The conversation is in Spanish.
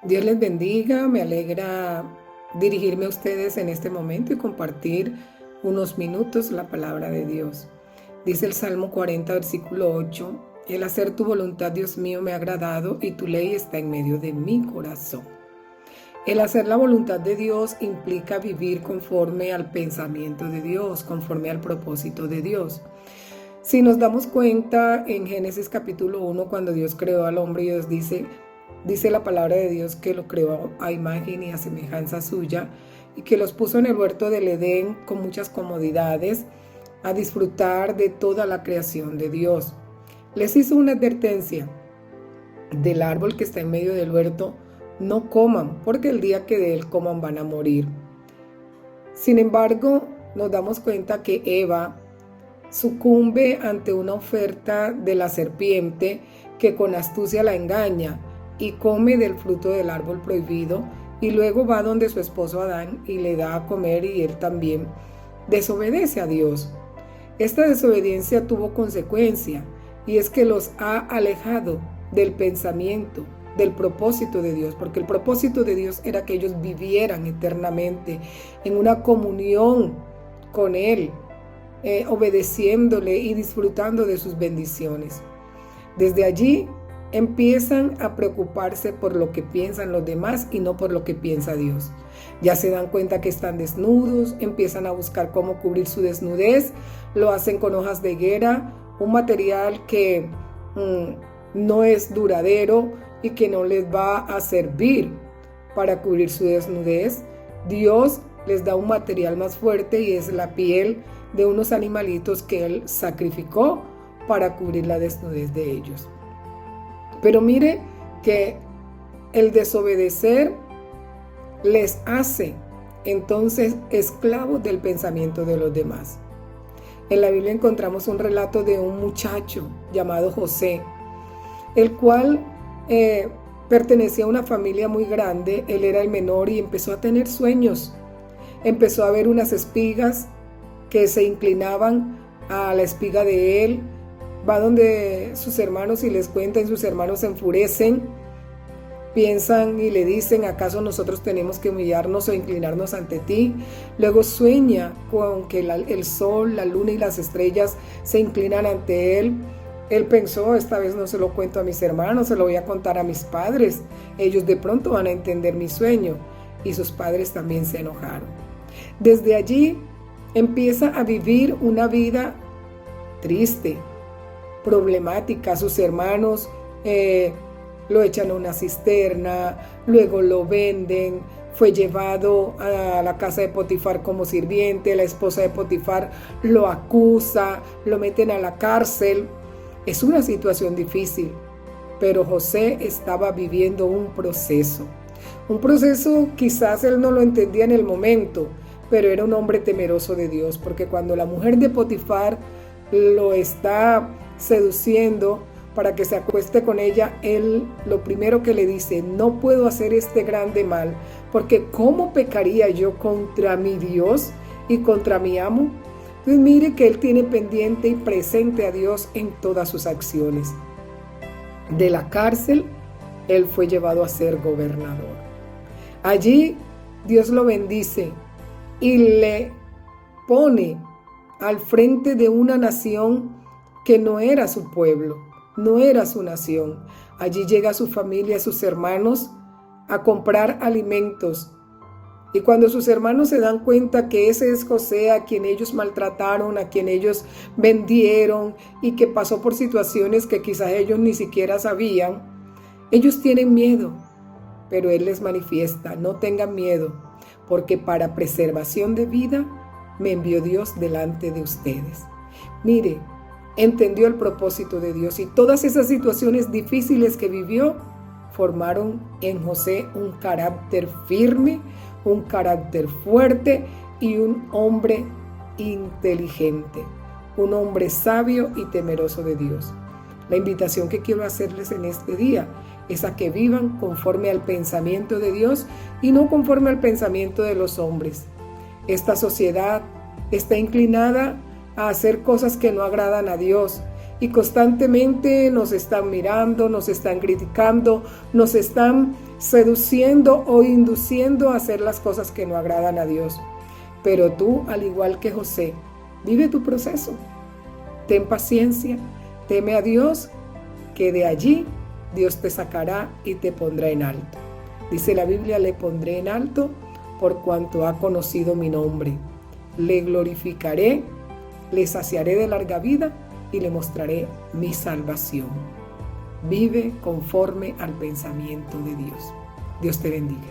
Dios les bendiga, me alegra dirigirme a ustedes en este momento y compartir unos minutos la palabra de Dios. Dice el Salmo 40, versículo 8, el hacer tu voluntad, Dios mío, me ha agradado y tu ley está en medio de mi corazón. El hacer la voluntad de Dios implica vivir conforme al pensamiento de Dios, conforme al propósito de Dios. Si nos damos cuenta en Génesis capítulo 1, cuando Dios creó al hombre, Dios dice la palabra de Dios que lo creó a imagen y a semejanza suya y que los puso en el huerto del Edén con muchas comodidades a disfrutar de toda la creación de Dios. Les hizo una advertencia: del árbol que está en medio del huerto no coman, porque el día que de él coman van a morir. Sin embargo, nos damos cuenta que Eva sucumbe ante una oferta de la serpiente que con astucia la engaña y come del fruto del árbol prohibido, y luego va donde su esposo Adán y le da a comer, y él también desobedece a Dios. Esta desobediencia tuvo consecuencia, y es que los ha alejado del pensamiento, del propósito de Dios, porque el propósito de Dios era que ellos vivieran eternamente en una comunión con Él, obedeciéndole y disfrutando de sus bendiciones. Desde allí empiezan a preocuparse por lo que piensan los demás y no por lo que piensa Dios. Ya se dan cuenta que están desnudos, empiezan a buscar cómo cubrir su desnudez, lo hacen con hojas de higuera, un material que no es duradero y que no les va a servir para cubrir su desnudez. Dios les da un material más fuerte, y es la piel de unos animalitos que Él sacrificó para cubrir la desnudez de ellos. Pero mire que el desobedecer les hace entonces esclavos del pensamiento de los demás. En la Biblia encontramos un relato de un muchacho llamado José, el cual pertenecía a una familia muy grande. Él era el menor y empezó a tener sueños. Empezó a ver unas espigas que se inclinaban a la espiga de él. Va donde sus hermanos y les cuenta, y sus hermanos se enfurecen, piensan y le dicen: ¿acaso nosotros tenemos que humillarnos o inclinarnos ante ti? Luego sueña con que el sol, la luna y las estrellas se inclinan ante él. Él pensó: esta vez no se lo cuento a mis hermanos, se lo voy a contar a mis padres. Ellos de pronto van a entender mi sueño. Y sus padres también se enojaron. Desde allí empieza a vivir una vida triste, problemática. Sus hermanos lo echan a una cisterna, luego lo venden, fue llevado a la casa de Potifar como sirviente. La esposa de Potifar lo acusa, lo meten a la cárcel. Es una situación difícil, pero José estaba viviendo un proceso quizás él no lo entendía en el momento, pero era un hombre temeroso de Dios, porque cuando la mujer de Potifar lo está seduciendo para que se acueste con ella, él lo primero que le dice: no puedo hacer este grande mal, porque ¿cómo pecaría yo contra mi Dios y contra mi amo? Entonces mire que él tiene pendiente y presente a Dios en todas sus acciones. De la cárcel, él fue llevado a ser gobernador. Allí Dios lo bendice y le pone al frente de una nación que no era su pueblo, no era su nación. Allí llega su familia, sus hermanos, a comprar alimentos. Y cuando sus hermanos se dan cuenta que ese es José, a quien ellos maltrataron, a quien ellos vendieron y que pasó por situaciones que quizás ellos ni siquiera sabían, ellos tienen miedo. Pero Él les manifiesta: no tengan miedo, porque para preservación de vida me envió Dios delante de ustedes. Mire, entendió el propósito de Dios, y todas esas situaciones difíciles que vivió formaron en José un carácter firme, un carácter fuerte y un hombre inteligente, un hombre sabio y temeroso de Dios. La invitación que quiero hacerles en este día es a que vivan conforme al pensamiento de Dios y no conforme al pensamiento de los hombres. Esta sociedad está inclinada a hacer cosas que no agradan a Dios, y constantemente nos están mirando, nos están criticando, nos están seduciendo o induciendo a hacer las cosas que no agradan a Dios. Pero tú, al igual que José, vive tu proceso. Ten paciencia, teme a Dios, que de allí Dios te sacará y te pondrá en alto. Dice la Biblia, le pondré en alto por cuanto ha conocido mi nombre. Le glorificaré, le saciaré de larga vida y le mostraré mi salvación. Vive conforme al pensamiento de Dios. Dios te bendiga.